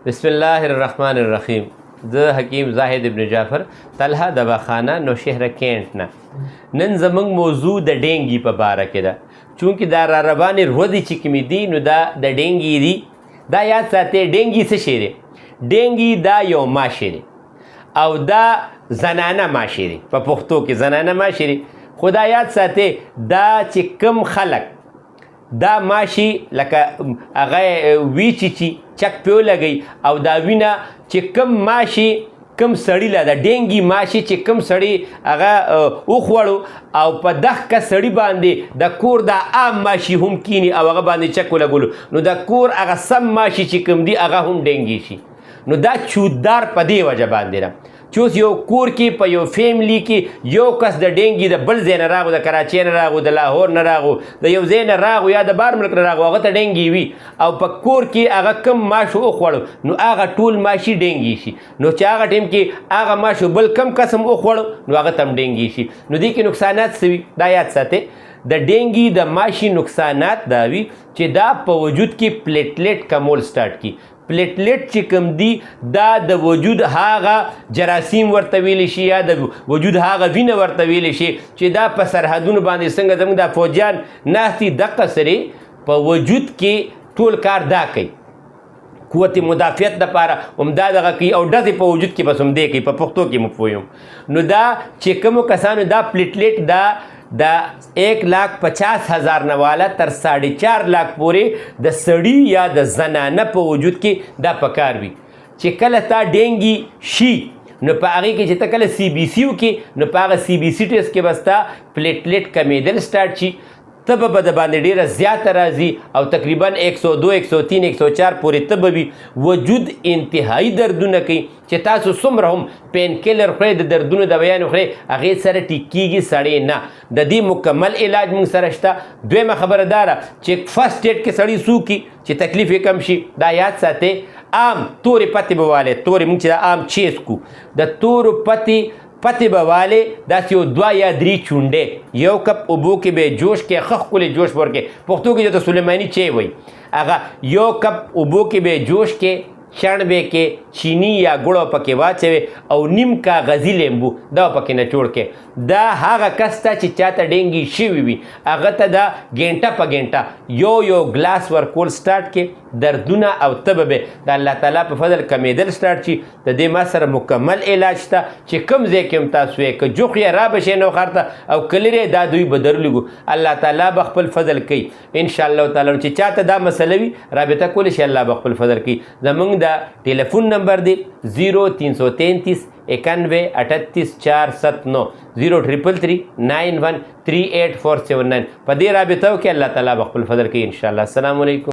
بسم الله الرحمن الرحیم. زه حکیم زاهد ابن جعفر طلحه دواخانه نوشهره کینټ نه. نن زموږ موضوع د ډینګي په باره کې ده. چونکې دا را روانې رودې چې کومې دي نو دا د ډینګي دي. دا یاد ساتئ ډینګي څه شی دی؟ ډینګي دا یو ماشی دی او دا زنانه ماشی دی، په پښتو کې زنانه ماشی دی. خو دا یاد ساتئ دا چې کوم خلک دا ماشي لکه هغه وی چې چک پیو لګی او دا وینه چې کم ماشي کم سړی له د ډینګي ماشي چې کم سړی هغه وخوړو او په دغه سړی باندې د کور د عام ماشي هم کینی او هغه باندې چک ولګولو نو د کور هغه سم ماشي چې کم دی هغه هم ډینګي شي. نو دا چوددار په دې وجه باندې ده چې اوس یو کور کې په یو فیملی کې یو کس د ډینګي د بل ځای نه راغو، د کراچۍ نه راغو، د لاهور نه راغو، د یو ځای نه راغو یا د بار ملک نه راغو، هغه ته ډینګي وي او په کور کې هغه کم ماشو وخوړو نو هغه ټول ماشي ډینګي شي. نو چې هغه ټیم کې هغه ماشو بل کم قسم وخوړو نو هغه ته هم ډینګي شي. نو دې کې نقصانات څه وي دا یاد ساتئ. د ډینګي د ماشي نقصانات دا وي چې دا په وجود کې پلیټلیټ کمول سټارټ کی. پلیټلیټ چې کوم دی دا د وجود هغه جراثیم ورته ویلی شي یا د وجود هغه وینه ورته ویلی شي چې دا په سرحدونو باندې څنګه زموږ دا فوجیان ناستي دقه سرې په وجود کې ټول کار دا کوي. قوت مدافعت دپاره همدا دغه کوي او ډزې په وجود کې بس همدې کوي، په پښتو کې مفهوم. نو دا چې کومو کسانو دا پلیټلیټ دا 1,50,000 نه والا تر 4.5 لاک پورې د سړي یا د زنانه په وجود کې دا پکار وي چې کله تا ډینګي شي نو په هغې کې چې ته کله سی بي سی وکړي نو په هغه سی بي سی ټیسټ کې بس تا پلیټلیټ کمیدل سټارټ شي، تبه به د باندې ډېره زیاته راځي او تقریبا 102 103 104 پورې تبه وي. وجود انتهایی دردونه کوي چې تاسو څومره هم پین کیلر خورئ، د دردونو دوایانې خورئ، هغې سره ټیک کېږي سړی نه. د دې مکمل علاج موږ سره شته. دویمه خبره دا ده چې فرسټ ایډ کې سړی څه وکړي چې تکلیف یې کم شي. دا یاد ساتئ عام تورې پتې به والی، تورې موږ چې د عام چیز کو د تورو پتې به والی داسې یو 2 یا 3 چونډې یو کپ اوبو کې به جوش کې ښه ښکلی جوش ورکې، پښتو کې چې ته سلیماني چای وایي هغه یو کپ اوبو کې به جوش کې شڼ به کې چینی یا ګوړه پکې واچوي او نیم کاغذي لیمبو دا پکې نچوړ کې. دا هغه کس ته چې چاته ډینګي شوي وي هغه ته دا ګینټه په ګینټه یو ګلاس ورکول سټارټ کې دردونه او تبه به د الله تعالی په فضل کمیدل سټارټ شي. د دې ما سره مکمل علاج شته چې کوم ځای کې هم تاسو یې که جوخ یې را به شئ نوخر ته او که لرې دا دوی به درلګو الله تعالی به خپل فضل کوي انشاءالله تعالی. چې چاته دا مسله وي رابطه کولی شي الله به خپل فضل کوي. زموږ دا ټلیفون نمبر دی 0333 91 38 479 0333 91 38479. په دې رابطه وکړئ الله تعالی به خپل فضل کوي انشاءالله. السلام علیکم.